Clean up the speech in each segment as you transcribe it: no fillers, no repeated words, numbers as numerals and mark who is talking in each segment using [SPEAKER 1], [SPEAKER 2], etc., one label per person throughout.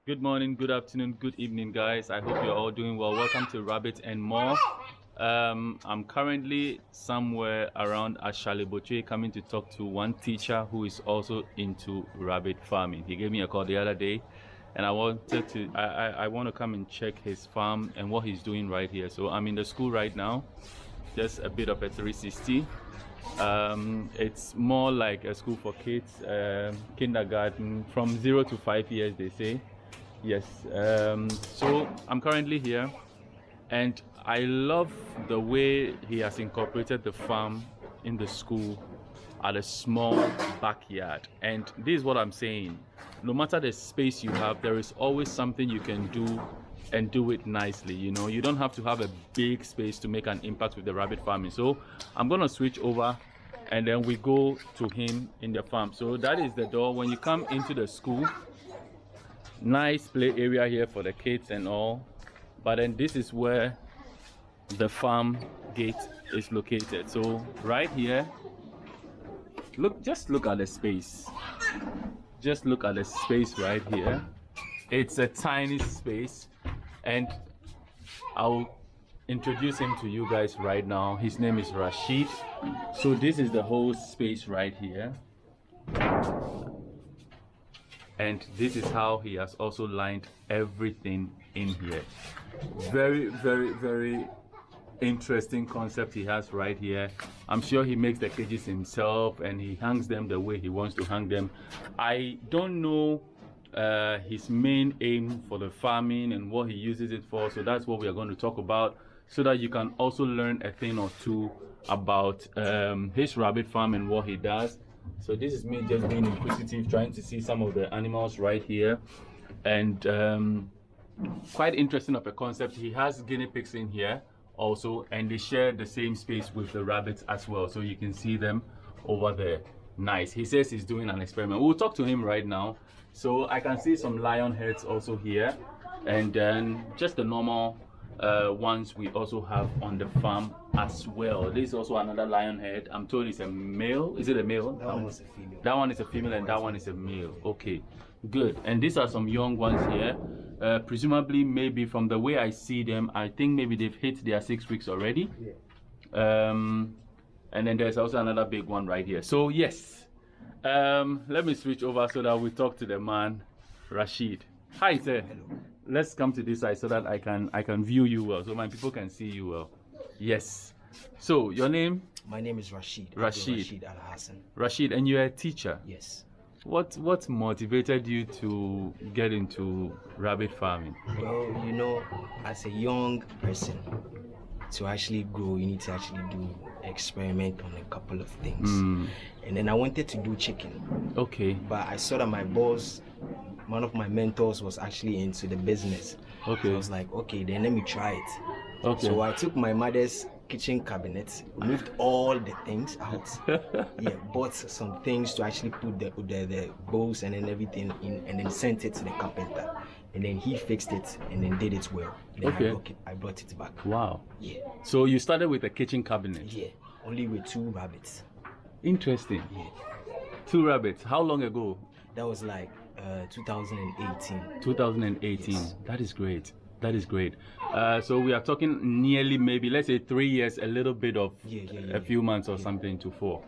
[SPEAKER 1] Good morning, good afternoon, good evening, guys. I hope you're all doing well. Welcome to Rabbit and More. I'm currently somewhere around Ashaliboche coming to talk to one teacher who is also into rabbit farming. He gave me a call the other day and I want to come and check his farm and what he's doing right here. So I'm in the school right now, just a bit of a 360. It's more like a school for kids, kindergarten from 0 to 5 years, they say. Yes, so I'm currently here and I love the way he has incorporated the farm in the school at a small backyard. And this is what I'm saying: no matter the space you have, there is always something you can do and do it nicely. You know, you don't have to have a big space to make an impact with the rabbit farming. So I'm gonna switch over and then we go to him in the farm. So that is the door when you come into the school. Nice play area here for the kids and all, but then this is where the farm gate is located. So right here, just look at the space. Just look at the space right here. It's a tiny space and I'll introduce him to you guys right now. His name is Rashid. So this is the whole space right here. And this is how he has also lined everything in here. Very, very, very interesting concept he has right here. I'm sure he makes the cages himself and he hangs them the way he wants to hang them. I don't know his main aim for the farming and what he uses it for, so that's what we are going to talk about, so that you can also learn a thing or two about his rabbit farm and what he does. So this is me just being inquisitive, trying to see some of the animals right here, and quite interesting of a concept. He has guinea pigs in here also, and they share the same space with the rabbits as well, so you can see them over there. Nice. He says he's doing an experiment. We'll talk to him right now. So I can see some lion heads also here, and then just the normal ones we also have on the farm as well. This is also another lion head. I'm told it's a male. Is it a male?
[SPEAKER 2] That one is a female.
[SPEAKER 1] That one is a female and that one is a male. Okay, good. And these are some young ones here. Presumably, maybe from the way I see them, I think maybe they've hit their 6 weeks already.
[SPEAKER 2] Yeah.
[SPEAKER 1] And then there's also another big one right here. So yes, let me switch over so that we talk to the man, Rashid. Hi, sir.
[SPEAKER 2] Hello.
[SPEAKER 1] Let's come to this side so that I can view you well, so my people can see you well. Yes. So your name?
[SPEAKER 2] My name is Rashid.
[SPEAKER 1] Rashid.
[SPEAKER 2] Al Hassan.
[SPEAKER 1] Rashid, and you're a teacher.
[SPEAKER 2] Yes.
[SPEAKER 1] What motivated you to get into rabbit farming?
[SPEAKER 2] Well, you know, as a young person, to actually grow, you need to actually do experiment on a couple of things. And then I wanted to do chicken.
[SPEAKER 1] Okay.
[SPEAKER 2] But I saw that my boss, one of my mentors, was actually into the business.
[SPEAKER 1] Okay.
[SPEAKER 2] So I was like, okay, then let me try it.
[SPEAKER 1] Okay.
[SPEAKER 2] So I took my mother's kitchen cabinet, removed all the things out. Yeah, bought some things to actually put the bowls and then everything in, and then sent it to the carpenter. And then he fixed it and then did it well. Then
[SPEAKER 1] Okay.
[SPEAKER 2] I brought it back.
[SPEAKER 1] Wow.
[SPEAKER 2] Yeah.
[SPEAKER 1] So you started with a kitchen cabinet.
[SPEAKER 2] Yeah. Only with 2 rabbits.
[SPEAKER 1] Interesting.
[SPEAKER 2] Yeah.
[SPEAKER 1] 2 rabbits. How long ago?
[SPEAKER 2] That was like 2018.
[SPEAKER 1] 2018.
[SPEAKER 2] Yes.
[SPEAKER 1] That is great. That is great. So we are talking nearly, maybe let's say 3 years, a little bit of a few months or something to 4.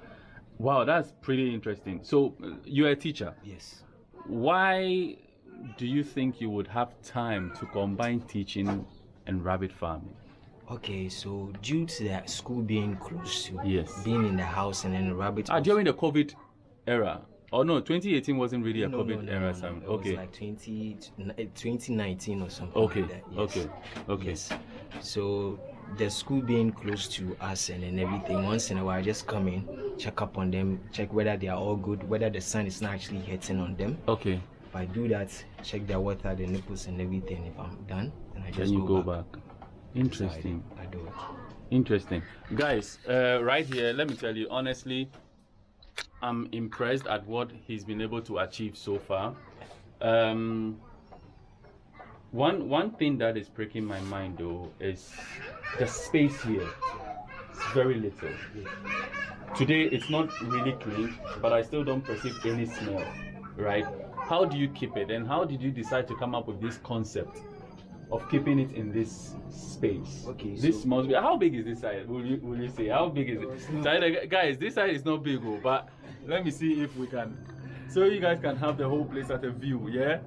[SPEAKER 1] Wow, that's pretty interesting. So you're a teacher.
[SPEAKER 2] Yes.
[SPEAKER 1] Why do you think you would have time to combine teaching and rabbit farming?
[SPEAKER 2] Okay, so due to that school being close to
[SPEAKER 1] Yes.
[SPEAKER 2] being in the house and then the rabbit
[SPEAKER 1] During the COVID era. Oh no, 2018 wasn't really a
[SPEAKER 2] No,
[SPEAKER 1] COVID
[SPEAKER 2] no,
[SPEAKER 1] era.
[SPEAKER 2] no, no. It
[SPEAKER 1] Okay.
[SPEAKER 2] was like 2019 or something
[SPEAKER 1] Okay.
[SPEAKER 2] like that. Yes.
[SPEAKER 1] Okay. Okay.
[SPEAKER 2] Yes. So the school being close to us and then everything, once in a while I just come in, check up on them, check whether they are all good, whether the sun is not actually hitting on them.
[SPEAKER 1] Okay.
[SPEAKER 2] If I do that, check their water, the nipples and everything. If I'm done, then I just
[SPEAKER 1] Then you go
[SPEAKER 2] back.
[SPEAKER 1] back. Interesting.
[SPEAKER 2] So I do it.
[SPEAKER 1] Interesting. Guys, right here, let me tell you, honestly, I'm impressed at what he's been able to achieve so far. One thing that is breaking my mind though is the space here. It's very little. Today it's not really clean, but I still don't perceive any smell, right? how do you keep it, and how did you decide to come up with this concept of keeping it in this space?
[SPEAKER 2] Okay,
[SPEAKER 1] this
[SPEAKER 2] so
[SPEAKER 1] must be, how big is this side? Will you say how big is it? So, guys, this side is not big, but let me see if we can, so you guys can have the whole place at a view. Yeah,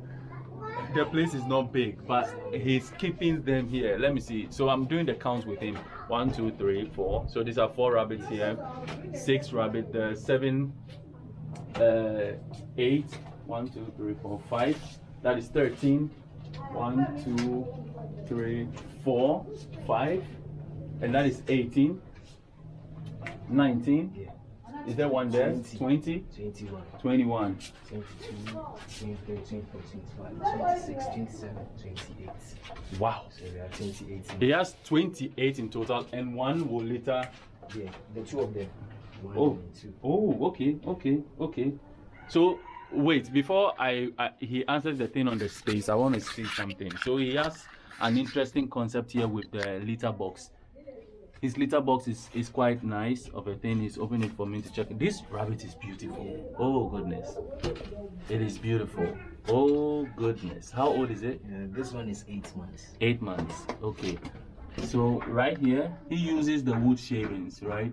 [SPEAKER 1] the place is not big, but he's keeping them here. Let me see. So I'm doing the counts with him. 1, 2, 3, 4. So these are 4 rabbits here, 6 rabbits, 7, 8. 1, 2, 3, 4, 5. That is 13. 1, 2, 3, 4, 5. And that is 18. 19.
[SPEAKER 2] yeah,
[SPEAKER 1] Is there one there?
[SPEAKER 2] 20.
[SPEAKER 1] 20.
[SPEAKER 2] 21,
[SPEAKER 1] 21.
[SPEAKER 2] 22, 23, 24, 25, 26, 27, 28.
[SPEAKER 1] Wow.
[SPEAKER 2] So we are 28.
[SPEAKER 1] He has 28 in total, and one will later.
[SPEAKER 2] Yeah, the 2 of them. 1
[SPEAKER 1] Oh.
[SPEAKER 2] and 2.
[SPEAKER 1] Oh, okay. So wait, before he answers the thing on the space, I want to see something. So he has an interesting concept here with the litter box. His litter box is quite nice of a thing. He's opening it for me to check. This rabbit is beautiful. Oh goodness, it is beautiful. Oh goodness, how old is it?
[SPEAKER 2] This one is 8 months.
[SPEAKER 1] 8 months. Okay. So right here, he uses the wood shavings, right?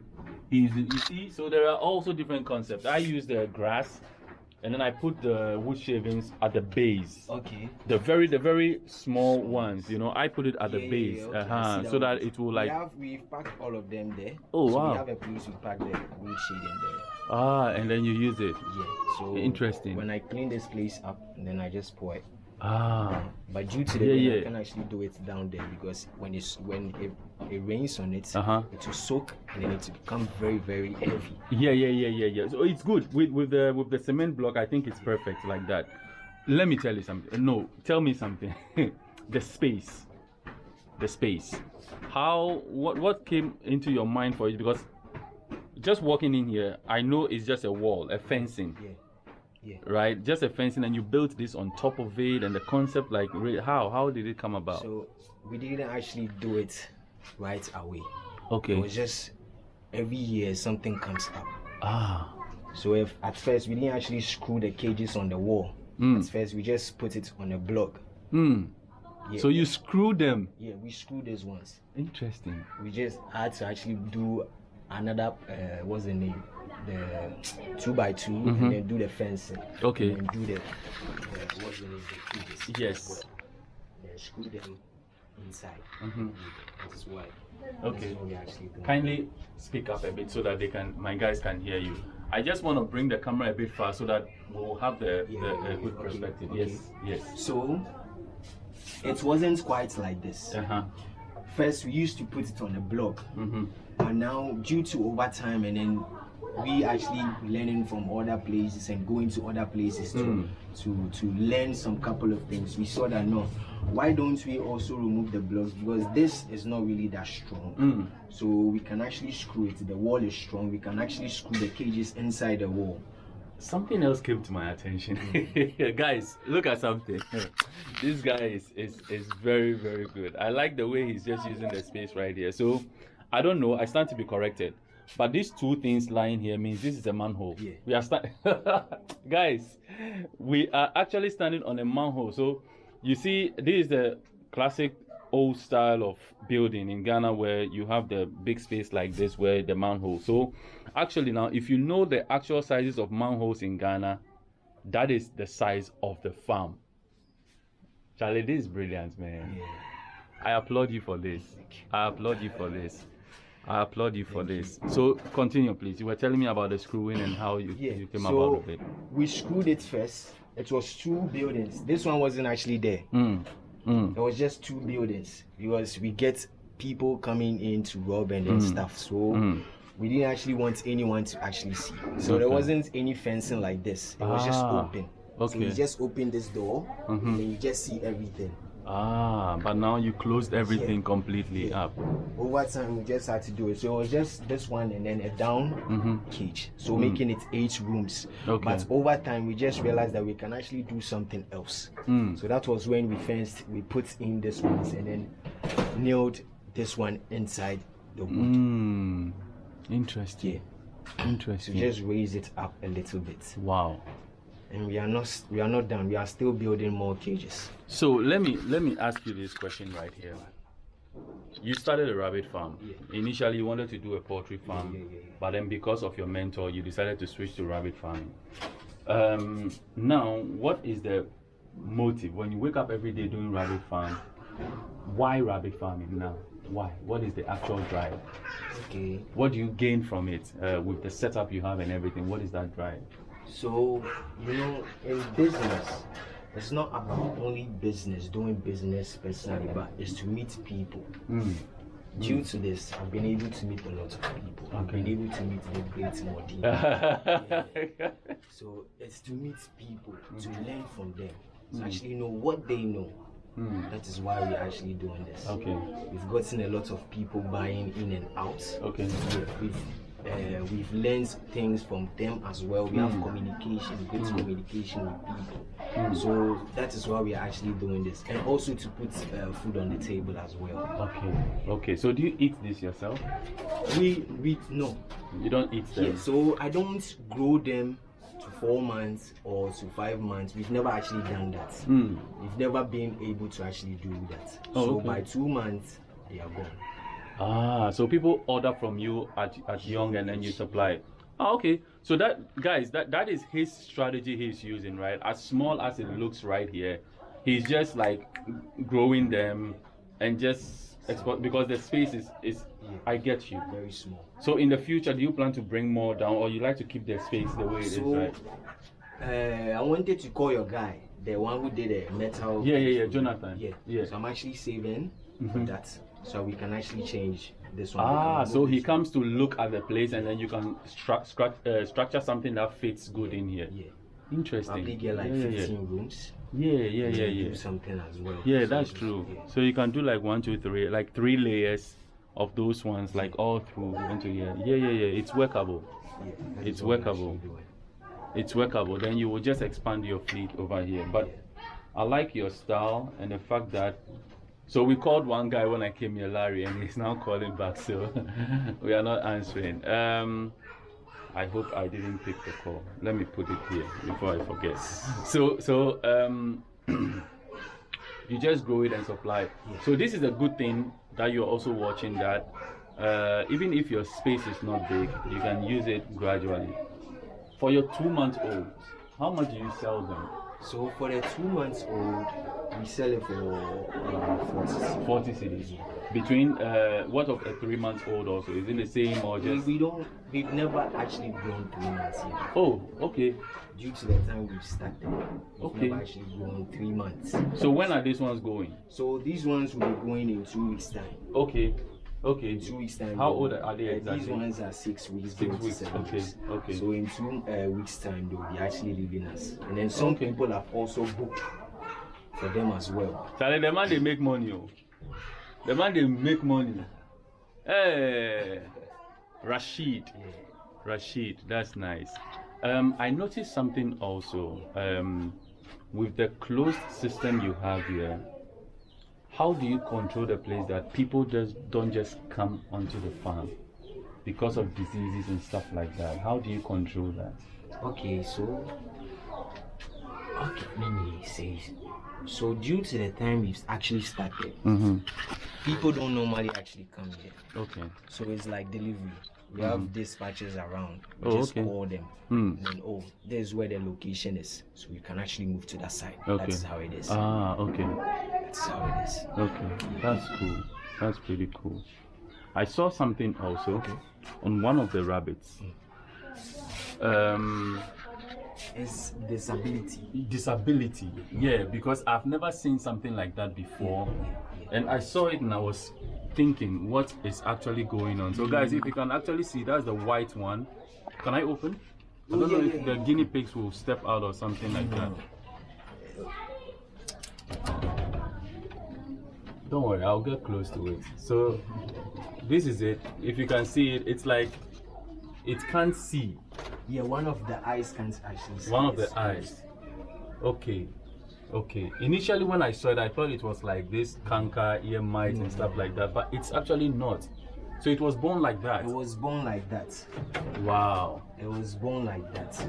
[SPEAKER 1] You see, so there are also different concepts. I use the grass, and then I put the wood shavings at the base.
[SPEAKER 2] Okay.
[SPEAKER 1] The very small ones, you know, I put it at the base,
[SPEAKER 2] Okay, I see
[SPEAKER 1] so that
[SPEAKER 2] one.
[SPEAKER 1] it will like.
[SPEAKER 2] We've packed all of them there.
[SPEAKER 1] Oh,
[SPEAKER 2] so
[SPEAKER 1] wow.
[SPEAKER 2] We have a place to pack the wood shading there.
[SPEAKER 1] And then you use it.
[SPEAKER 2] Yeah. So
[SPEAKER 1] Interesting.
[SPEAKER 2] When I clean this place up, and then I just pour it. But due to the rain, I can actually do it down there, because when it rains on it, it will soak and then it will become very heavy.
[SPEAKER 1] Yeah. So it's good with the cement block. I think it's perfect like that. Let me tell you something. No, tell me something. The space. What came into your mind for it? Because just walking in here, I know it's just a wall, a fencing.
[SPEAKER 2] Yeah.
[SPEAKER 1] Right, just a fencing, and you built this on top of it, and the concept, like, how did it come about?
[SPEAKER 2] So we didn't actually do it right away.
[SPEAKER 1] Okay.
[SPEAKER 2] It was just every year something comes up. So at first we didn't actually screw the cages on the wall. At first we just put it on a block. Yeah.
[SPEAKER 1] So you screwed them?
[SPEAKER 2] Yeah, we screwed these ones.
[SPEAKER 1] Interesting.
[SPEAKER 2] We just had to actually do another what's the name, the 2x2, and then do the fencing.
[SPEAKER 1] Okay.
[SPEAKER 2] And then do the what's the name, the cages.
[SPEAKER 1] Yes.
[SPEAKER 2] Then screw them inside. That is why.
[SPEAKER 1] Okay.
[SPEAKER 2] This is what we actually do.
[SPEAKER 1] Kindly speak up a bit so that my guys can hear you. I just want to bring the camera a bit far so that we'll have the good perspective.
[SPEAKER 2] Okay.
[SPEAKER 1] Yes.
[SPEAKER 2] So it wasn't quite like this. First we used to put it on a block, but now due to overtime, and then we actually learning from other places and going to other places to learn some couple of things, we saw that no, why don't we also remove the blocks, because this is not really that strong. So we can actually screw it. The wall is strong. We can actually screw the cages inside the wall.
[SPEAKER 1] Something else came to my attention. Guys, look at something. This guy is very good. I like the way he's just using the space right here. So I don't know, I stand to be corrected, but these 2 things lying here means this is a manhole.
[SPEAKER 2] Yeah.
[SPEAKER 1] We are guys, we are actually standing on a manhole. So you see, this is the classic old style of building in Ghana, where you have the big space like this, where the manhole. So actually now, if you know the actual sizes of manholes in Ghana, that is the size of the farm. Charlie, this is brilliant, man.
[SPEAKER 2] Yeah.
[SPEAKER 1] I applaud you for this. So continue, please. You were telling me about the screwing and how you came about with it.
[SPEAKER 2] We screwed it first. It was 2 buildings. This one wasn't actually there. It was just 2 buildings, because we get people coming in to rob and stuff. So we didn't actually want anyone to actually see. So there wasn't any fencing like this. It was just open.
[SPEAKER 1] Okay.
[SPEAKER 2] So you just open this door and then you just see everything.
[SPEAKER 1] But now you closed everything completely up.
[SPEAKER 2] Over time we just had to do it. So it was just this one and then a down cage. So making it 8 rooms.
[SPEAKER 1] Okay.
[SPEAKER 2] But over time we just realized that we can actually do something else. So that was when we put in this ones and then nailed this one inside the wood.
[SPEAKER 1] Interesting.
[SPEAKER 2] To just raise it up a little bit.
[SPEAKER 1] Wow.
[SPEAKER 2] And we are not done. We are still building more cages.
[SPEAKER 1] So let me ask you this question right here. You started a rabbit farm.
[SPEAKER 2] Yeah.
[SPEAKER 1] Initially, you wanted to do a poultry farm,
[SPEAKER 2] Yeah.
[SPEAKER 1] but then because of your mentor, you decided to switch to rabbit farming. Now, what is the motive when you wake up every day doing rabbit farm? Why rabbit farming now? Why? What is the actual drive?
[SPEAKER 2] Okay.
[SPEAKER 1] What do you gain from it with the setup you have and everything? What is that drive?
[SPEAKER 2] So, in business, it's not about only doing business personally, but it's to meet people. Due to this, I've been able to meet a lot of people. I've been able to meet the great Modi. So it's to meet people, to learn from them, to actually know what they know. That is why we're actually doing this.
[SPEAKER 1] Okay.
[SPEAKER 2] We've gotten a lot of people buying in and out.
[SPEAKER 1] Okay.
[SPEAKER 2] We've learned things from them as well. We have communication, good communication with people. So that is why we are actually doing this, and also to put food on the table as well.
[SPEAKER 1] Okay. So do you eat this yourself?
[SPEAKER 2] We no.
[SPEAKER 1] You don't eat them.
[SPEAKER 2] Yeah, so I don't grow them to 4 months or to 5 months. We've never actually done that. We've never been able to actually do that. So by 2 months, they are gone.
[SPEAKER 1] So people order from you at young and then you supply. Okay. So that is his strategy he's using, right? As small as it looks right here, he's just like growing them and just export because the space is I get you.
[SPEAKER 2] Very small.
[SPEAKER 1] So in the future, do you plan to bring more down, or you like to keep the space the way it is, right?
[SPEAKER 2] I wanted to call your guy, the one who did the metal.
[SPEAKER 1] Yeah, Jonathan.
[SPEAKER 2] Yeah. So I'm actually saving for that, so we can actually change this one.
[SPEAKER 1] So he comes to look at the place, and then you can structure something that fits good in here.
[SPEAKER 2] Yeah.
[SPEAKER 1] Interesting.
[SPEAKER 2] Probably get like 15 rooms.
[SPEAKER 1] Yeah.
[SPEAKER 2] Do something as well.
[SPEAKER 1] Yeah, that's true.
[SPEAKER 2] Yeah.
[SPEAKER 1] So you can do like 1, 2, 3, like 3 layers of those ones, like all through into here. Yeah. It's workable.
[SPEAKER 2] Yeah,
[SPEAKER 1] It's workable. It's workable. Then you will just expand your fleet over here. But I like your style and the fact that. So we called one guy when I came here, Larry, and he's now calling back. So we are not answering. I hope I didn't pick the call. Let me put it here before I forget. So you just grow it and supply. So this is a good thing that you're also watching, that even if your space is not big, you can use it gradually. For your 2-month-olds, how much do you sell them?
[SPEAKER 2] So for the 2 months old, we sell it for
[SPEAKER 1] 40 cedis. Between what of a 3-month-old also? Is it the same or just?
[SPEAKER 2] We've never actually grown 3 months yet.
[SPEAKER 1] Oh, okay.
[SPEAKER 2] Due to the time we've started, we've never actually grown 3 months.
[SPEAKER 1] So when are these ones going?
[SPEAKER 2] So these ones will be going in 2 weeks time.
[SPEAKER 1] Okay.
[SPEAKER 2] 2 weeks time.
[SPEAKER 1] How old are they exactly?
[SPEAKER 2] These ones are 6 weeks.
[SPEAKER 1] 6 weeks.
[SPEAKER 2] 7 weeks.
[SPEAKER 1] Okay.
[SPEAKER 2] So in 2 weeks time, they'll be actually leaving us. And then some people have also booked for them as well.
[SPEAKER 1] Charlie, the man they make money. Oh. The man they make money. Hey, Rashid.
[SPEAKER 2] Yeah.
[SPEAKER 1] Rashid, that's nice. I noticed something also. With the closed system you have here, how do you control the place that people don't just come onto the farm because of diseases and stuff like that? How do you control that?
[SPEAKER 2] Okay, let me say. So due to the time we've actually started, people don't normally actually come here.
[SPEAKER 1] Okay.
[SPEAKER 2] So it's like delivery. We have dispatchers around. We just call them. And then, there's where the location is. So we can actually move to that side.
[SPEAKER 1] Okay.
[SPEAKER 2] That's how it is.
[SPEAKER 1] Okay.
[SPEAKER 2] That's how it is.
[SPEAKER 1] Okay. That's cool. That's pretty cool. I saw something also on one of the rabbits.
[SPEAKER 2] It's disability.
[SPEAKER 1] Disability. Yeah, because I've never seen something like that before. And I saw it and I was thinking what is actually going on. So guys, if you can actually see, that's the white one. Can I open? I don't know if the guinea pigs will step out or something like that. Don't worry, I'll get close to it. So this is it. If you can see it, it's like it can't see.
[SPEAKER 2] Yeah, one of the eyes can't actually see.
[SPEAKER 1] One of the eyes. Okay. Initially when I saw it, I thought it was like this canker, ear mites and stuff like that, but it's actually not. So it was born like that.
[SPEAKER 2] It was born like that.
[SPEAKER 1] Wow.
[SPEAKER 2] It was born like that.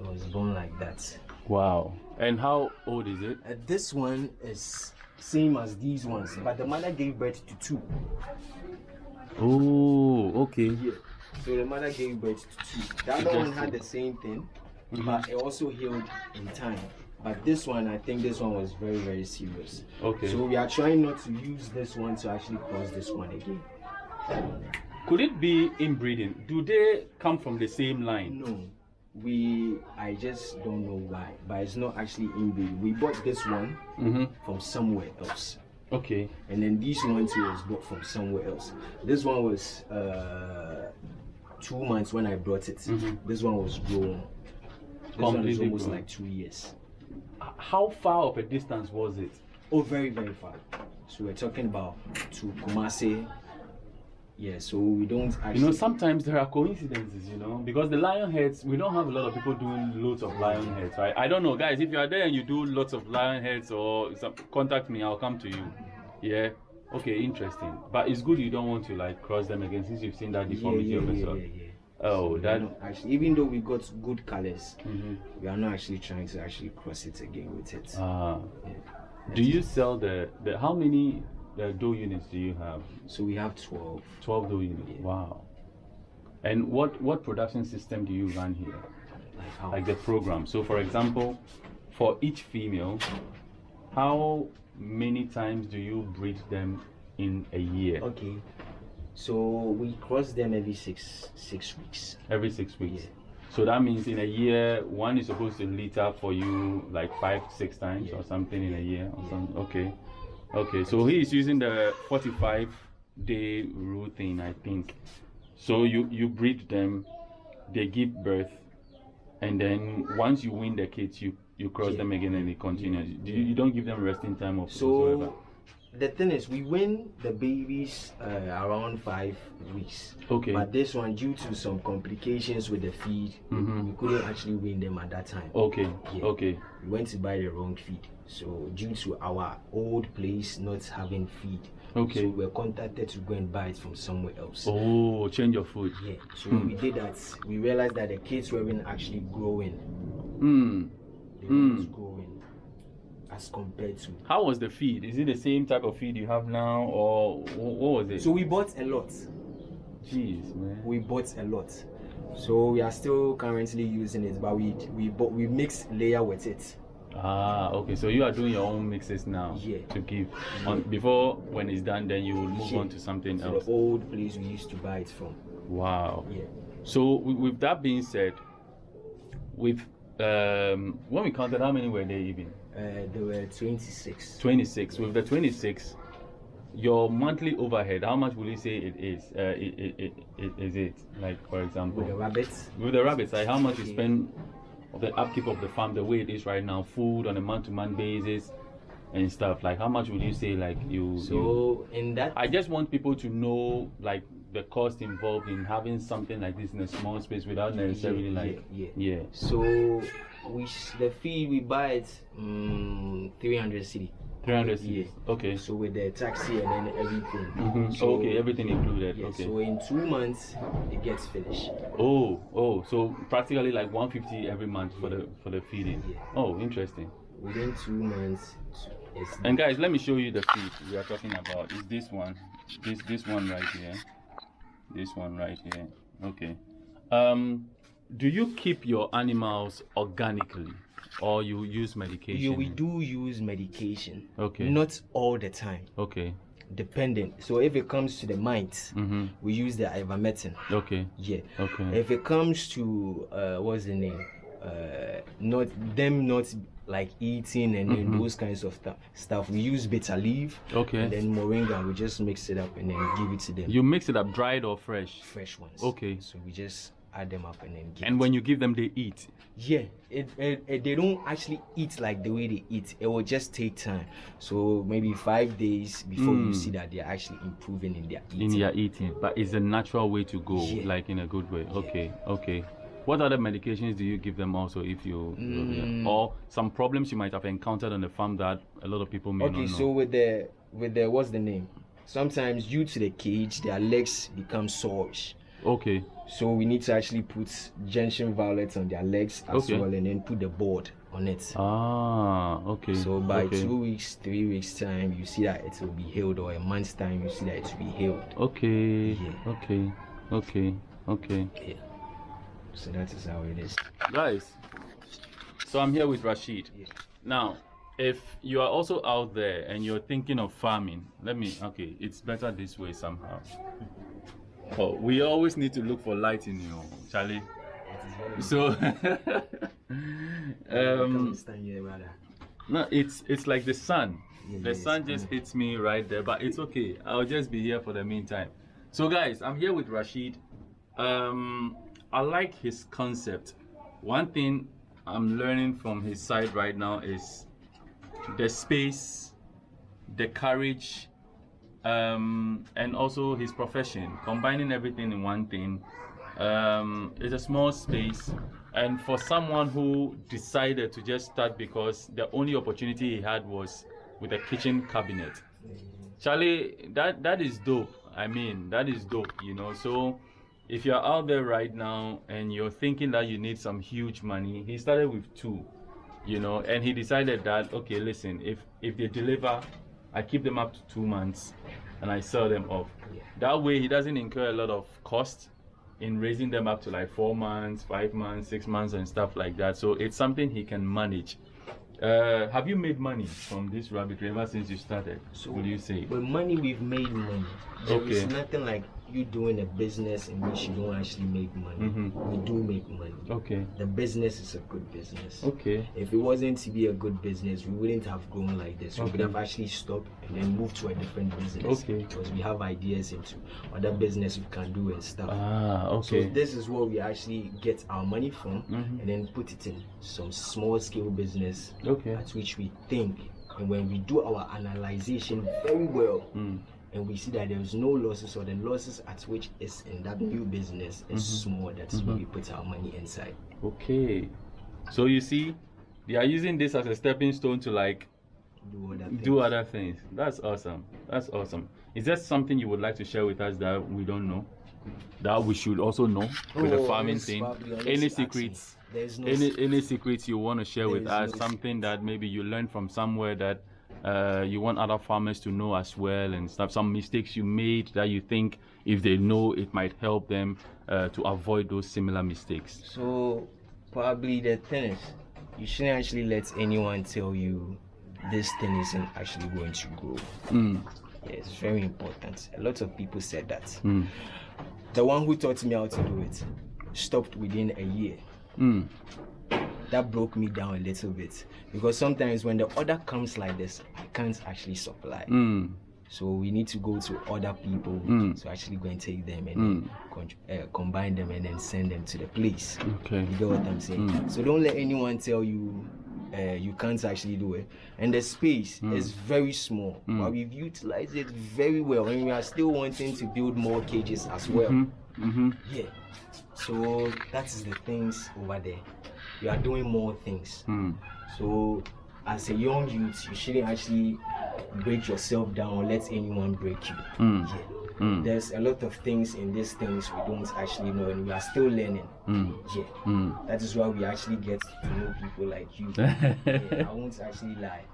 [SPEAKER 2] It was born like that.
[SPEAKER 1] Wow. And how old is it?
[SPEAKER 2] This one is same as these ones, but the mother gave birth to 2.
[SPEAKER 1] Oh, okay.
[SPEAKER 2] Yeah. So the mother gave birth to 2. The other one had the same thing, but it also healed in time. But this one, I think this one was very, very serious.
[SPEAKER 1] Okay.
[SPEAKER 2] So we are trying not to use this one to actually cross this one again.
[SPEAKER 1] Could it be inbreeding? Do they come from the same line?
[SPEAKER 2] No. I just don't know why, but it's not actually inbreeding. We bought this one from somewhere else.
[SPEAKER 1] Okay.
[SPEAKER 2] And then this one too was bought from somewhere else. This one was 2 months when I brought it. This one was grown. This one is almost like 2 years.
[SPEAKER 1] How far of a distance was it?
[SPEAKER 2] Oh, very, very far. So we're talking about to Kumasi. Yeah, so we don't actually...
[SPEAKER 1] You know, sometimes there are coincidences, you know, because the lion heads, we don't have a lot of people doing loads of lion heads, right? I don't know, guys, if you are there and you do lots of lion heads or contact me, I'll come to you. Yeah? Okay, interesting. But it's good you don't want to, like, cross them again since you've seen that deformity of the soil. Oh,
[SPEAKER 2] so
[SPEAKER 1] that...
[SPEAKER 2] actually, even though we got good colors, we are not actually trying to actually cross it again with it.
[SPEAKER 1] Do you sell the how many doe units do you have?
[SPEAKER 2] So we have 12.
[SPEAKER 1] 12 doe units. Yeah. Wow. And what production system do you run here? Like the program. So for example, for each female, how many times do you breed them in a year?
[SPEAKER 2] Okay. So we cross them every six weeks.
[SPEAKER 1] Every 6 weeks.
[SPEAKER 2] Yeah.
[SPEAKER 1] So that means in a year, one is supposed to litter for you like 5-6 times or something in a year or something. Okay. Okay. So he is using the 45-day routine, I think. So you breed them, they give birth, and then once you win the kids, you cross them again and it continues. You don't give them resting time or whatsoever.
[SPEAKER 2] The thing is, we win the babies around 5 weeks.
[SPEAKER 1] Okay.
[SPEAKER 2] But this one, due to some complications with the feed, we couldn't actually win them at that time.
[SPEAKER 1] Okay.
[SPEAKER 2] Yeah.
[SPEAKER 1] Okay.
[SPEAKER 2] We went to buy the wrong feed. So due to our old place not having feed,
[SPEAKER 1] okay,
[SPEAKER 2] so we were contacted to go and buy it from somewhere else.
[SPEAKER 1] Oh, change your food.
[SPEAKER 2] Yeah. So we did that. We realized that the kids weren't actually growing. They weren't growing as compared to.
[SPEAKER 1] How was the feed? Is it the same type of feed you have now, or what was it?
[SPEAKER 2] So we bought a lot.
[SPEAKER 1] Jeez, man.
[SPEAKER 2] We bought a lot. So we are still currently using it, but we mix layer with it.
[SPEAKER 1] Ah, okay. So you are doing your own mixes now.
[SPEAKER 2] Yeah.
[SPEAKER 1] To give on before when it's done, then you will move on to something else.
[SPEAKER 2] The old place we used to buy it from.
[SPEAKER 1] Wow.
[SPEAKER 2] Yeah.
[SPEAKER 1] So with that being said, with when we counted, how many were there even?
[SPEAKER 2] There were 26.
[SPEAKER 1] 26. With the 26, your monthly overhead, how much will you say it is? Is it like, for example,
[SPEAKER 2] With the rabbits?
[SPEAKER 1] With the rabbits, like how much you spend of the upkeep of the farm, the way it is right now, food on a month-to-month basis and stuff, like how much would you say like
[SPEAKER 2] in that,
[SPEAKER 1] I just want people to know like the cost involved in having something like this in a small space without necessarily
[SPEAKER 2] so the feed we buy it 300 cedi.
[SPEAKER 1] 300 cedis. Okay.
[SPEAKER 2] So with the taxi and then everything.
[SPEAKER 1] So, okay, everything included.
[SPEAKER 2] Yeah,
[SPEAKER 1] okay.
[SPEAKER 2] So in 2 months it gets finished.
[SPEAKER 1] Oh, so practically like 150 every month for the feeding.
[SPEAKER 2] Yeah.
[SPEAKER 1] Oh, interesting.
[SPEAKER 2] Within 2 months.
[SPEAKER 1] And guys, let me show you the feed we are talking about. Is this one? This one right here. This one right here. Okay. Do you keep your animals organically? Or you use medication?
[SPEAKER 2] Yeah, we do use medication.
[SPEAKER 1] Okay.
[SPEAKER 2] Not all the time.
[SPEAKER 1] Okay.
[SPEAKER 2] Dependent. So if it comes to the mites, we use the ivermectin.
[SPEAKER 1] Okay.
[SPEAKER 2] Yeah.
[SPEAKER 1] Okay.
[SPEAKER 2] If it comes to what's the name? Not like eating and then those kinds of stuff. We use bitter leaf.
[SPEAKER 1] Okay.
[SPEAKER 2] And then moringa. We just mix it up and then give it to them.
[SPEAKER 1] You mix it up, dried or fresh?
[SPEAKER 2] Fresh ones.
[SPEAKER 1] Okay.
[SPEAKER 2] So we just add them up and then give
[SPEAKER 1] and when you give them, they eat?
[SPEAKER 2] Yeah, they don't actually eat like the way they eat. It will just take time. So maybe 5 days before you see that they're actually improving in their eating.
[SPEAKER 1] In their eating, but it's a natural way to go, like in a good way. Yeah. Okay. What other medications do you give them also if you or some problems you might have encountered on the farm that a lot of people may not know?
[SPEAKER 2] Okay, so with the what's the name? Sometimes due to the cage, their legs become soreish.
[SPEAKER 1] Okay.
[SPEAKER 2] So we need to actually put gentian violets on their legs as
[SPEAKER 1] Okay.
[SPEAKER 2] well, and then put the board on it.
[SPEAKER 1] Ah, okay.
[SPEAKER 2] So by
[SPEAKER 1] okay.
[SPEAKER 2] 2 weeks, 3 weeks time, you see that it will be healed, or a month's time, you see that it will be healed.
[SPEAKER 1] Okay.
[SPEAKER 2] Yeah.
[SPEAKER 1] Okay.
[SPEAKER 2] Yeah. So that is how it is.
[SPEAKER 1] Guys, so I'm here with Rashid.
[SPEAKER 2] Yeah.
[SPEAKER 1] Now, if you are also out there and you're thinking of farming, okay, it's better this way somehow. Oh, we always need to look for light in you, Charlie. So, no, it's like the sun. The sun just hits me right there, but it's okay. I'll just be here for the meantime. So, guys, I'm here with Rashid. I like his concept. One thing I'm learning from his side right now is the space, the courage, and also his profession. Combining everything in one thing. It's a small space, and for someone who decided to just start because the only opportunity he had was with a kitchen cabinet. Charlie, that is dope. I mean, that is dope, you know. So if you're out there right now and you're thinking that you need some huge money, he started with 2, you know, and he decided that, okay, listen, if they deliver, I keep them up to 2 months and I sell them off. That way he doesn't incur a lot of cost in raising them up to like 4 months, 5 months, 6 months and stuff like that. So it's something he can manage. Have you made money from this rabbit ever since you started? So would you say?
[SPEAKER 2] With money, we've made money. There is nothing like you doing a business in which you don't actually make money. We do make money.
[SPEAKER 1] Okay.
[SPEAKER 2] The business is a good business.
[SPEAKER 1] Okay.
[SPEAKER 2] If it wasn't to be a good business, we wouldn't have grown like this. We would have actually stopped and then moved to a different business.
[SPEAKER 1] Okay.
[SPEAKER 2] Because we have ideas into other business we can do and stuff.
[SPEAKER 1] Ah, okay.
[SPEAKER 2] So this is where we actually get our money from and then put it in some small scale business at which we think. And when we do our analyzation very well, and we see that there is no losses, or the losses at which is in that new business is small, that's where we put our money inside. Okay.
[SPEAKER 1] So you see, they are using this as a stepping stone to like do other things. That's awesome. That's awesome. Is there something you would like to share with us that we don't know, that we should also know with the farming thing? Any secrets?
[SPEAKER 2] No
[SPEAKER 1] any secrets you want to share with us? Something that maybe you learned from somewhere that you want other farmers to know as well, and stuff. Some mistakes you made that you think if they know it might help them to avoid those similar mistakes.
[SPEAKER 2] So probably the thing is, you shouldn't actually let anyone tell you this thing isn't actually going to grow. Yeah, it's very important. A lot of people said that. The one who taught me how to do it stopped within a year. That broke me down a little bit, because sometimes when the order comes like this, I can't actually supply. So we need to go to other people to actually go and take them and then combine them and then send them to the place.
[SPEAKER 1] Okay.
[SPEAKER 2] You get what I'm saying? So don't let anyone tell you you can't actually do it. And the space is very small, but we've utilized it very well, and we are still wanting to build more cages as well. Yeah. So that is the things over there. We are doing more things. So as a young youth, you shouldn't actually break yourself down or let anyone break you. Yeah. There's a lot of things in these things we don't actually know, and we are still learning. Yeah. That is why we actually get to know people like you. Yeah, I won't actually lie.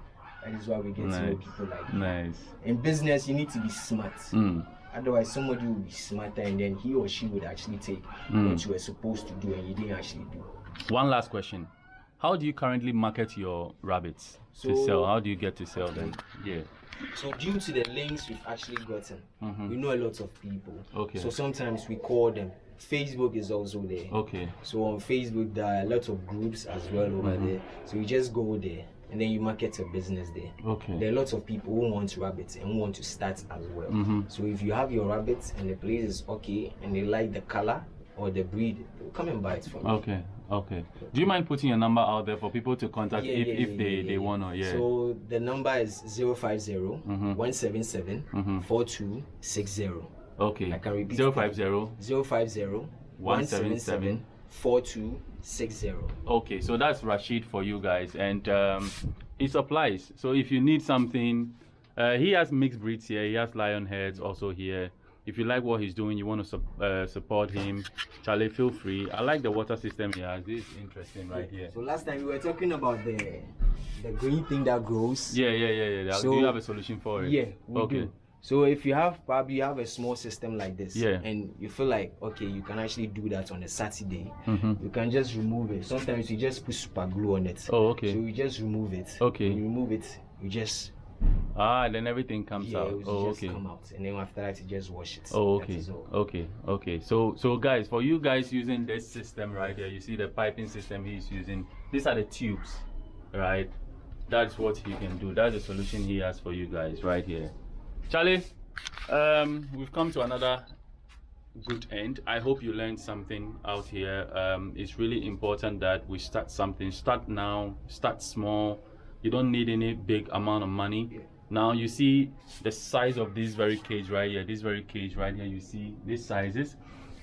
[SPEAKER 2] That is why we get to know people like you. In business, you need to be smart. Otherwise, somebody will be smarter, and then he or she would actually take what you were supposed to do and you didn't actually do.
[SPEAKER 1] One last question. How do you currently market your rabbits to sell? How do you get to sell them? Yeah.
[SPEAKER 2] So due to the links we've actually gotten, we know a lot of people.
[SPEAKER 1] Okay.
[SPEAKER 2] So sometimes we call them. Facebook is also there.
[SPEAKER 1] Okay.
[SPEAKER 2] So on Facebook, there are a lot of groups as well over there. So you just go there and then you market your business there. Okay. There are lots of people who want rabbits and who want to start as well. So if you have your rabbits and the place is okay and they like the color or the breed, they'll come and buy it from you.
[SPEAKER 1] Okay. Okay. Do you mind putting your number out there for people to contact if they want to? Yeah.
[SPEAKER 2] So the number is 050 177 4260.
[SPEAKER 1] Okay.
[SPEAKER 2] I can repeat.
[SPEAKER 1] 050
[SPEAKER 2] 177 4260.
[SPEAKER 1] Okay, so that's Rashid for you guys, and he supplies. So if you need something, he has mixed breeds here. He has lion heads also here. If you like what he's doing, you want to support him, Charlie, feel free. I like the water system he has. This is interesting right here.
[SPEAKER 2] So last time we were talking about the green thing that grows.
[SPEAKER 1] Yeah.
[SPEAKER 2] So,
[SPEAKER 1] do you have a solution for it?
[SPEAKER 2] Yeah, we do. So if you have probably a small system like this, and you feel like okay, you can actually do that on a Saturday, you can just remove it. Sometimes you just put super glue on it.
[SPEAKER 1] Oh, okay.
[SPEAKER 2] So you just remove it.
[SPEAKER 1] Okay.
[SPEAKER 2] When you remove it, you just
[SPEAKER 1] then everything comes out.
[SPEAKER 2] It will just come out, and then after that you just wash it.
[SPEAKER 1] Okay. So guys, for you guys using this system right here, you see the piping system he's using. These are the tubes, right? That's what he can do. That's the solution he has for you guys right here. Charlie, we've come to another good end. I hope you learned something out here. It's really important that we start something. Start now, start small. You don't need any big amount of money. Now you see the size of this very cage right here. This very cage right here, you see these sizes.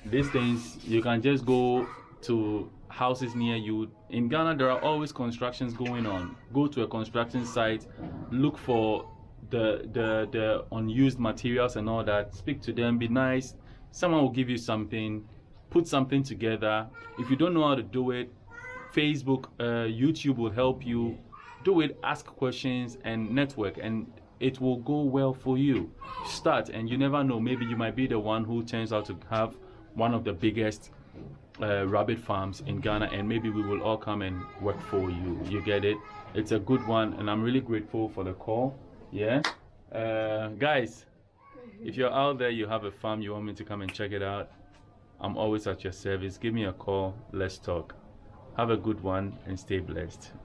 [SPEAKER 1] These things, you can just go to houses near you. In Ghana, there are always constructions going on. Go to a construction site, look for the unused materials and all that. Speak to them, be nice. Someone will give you something, put something together. If you don't know how to do it, Facebook, YouTube will help you do it. Ask questions and network, and it will go well for you. Start, and you never know, maybe you might be the one who turns out to have one of the biggest rabbit farms in Ghana, and maybe we will all come and work for you. You get it? It's a good one, and I'm really grateful for the call. Yeah, guys, if you're out there, you have a farm, you want me to come and check it out, I'm always at your service. Give me a call. Let's talk. Have a good one and stay blessed.